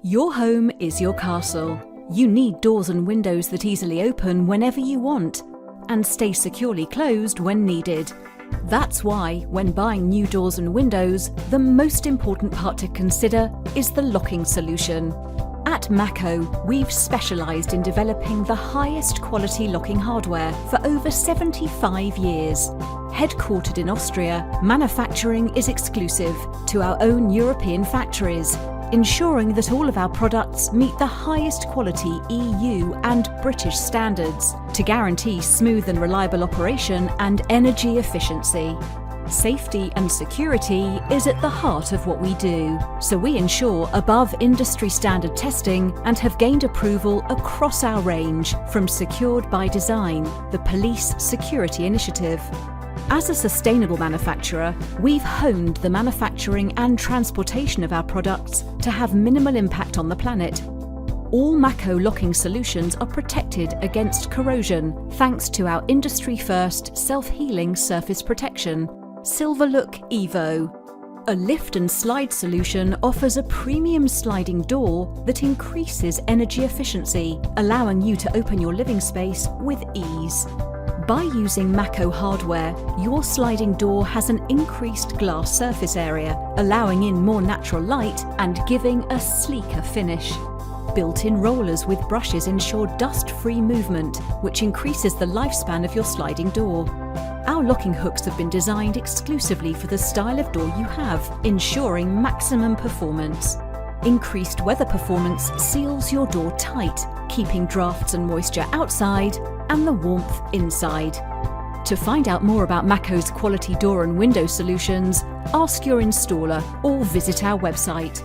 Your home is your castle. You need doors and windows that easily open whenever you want and stay securely closed when needed. That's why, when buying new doors and windows, the most important part to consider is the locking solution. At MACO, we've specialised in developing the highest quality locking hardware for over 75 years. Headquartered in Austria, manufacturing is exclusive to our own European factories, ensuring that all of our products meet the highest quality EU and British standards to guarantee smooth and reliable operation and energy efficiency. Safety and security is at the heart of what we do, so we ensure above industry standard testing and have gained approval across our range from Secured by Design, the Police Security Initiative. As a sustainable manufacturer, we've honed the manufacturing and transportation of our products to have minimal impact on the planet. All MACO locking solutions are protected against corrosion thanks to our industry-first self-healing surface protection, Silverlook EVO. A lift and slide solution offers a premium sliding door that increases energy efficiency, allowing you to open your living space with ease. By using MACO hardware, your sliding door has an increased glass surface area, allowing in more natural light and giving a sleeker finish. Built-in rollers with brushes ensure dust-free movement, which increases the lifespan of your sliding door. Our locking hooks have been designed exclusively for the style of door you have, ensuring maximum performance. Increased weather performance seals your door tight, keeping drafts and moisture outside and the warmth inside. To find out more about MACO's quality door and window solutions, ask your installer or visit our website.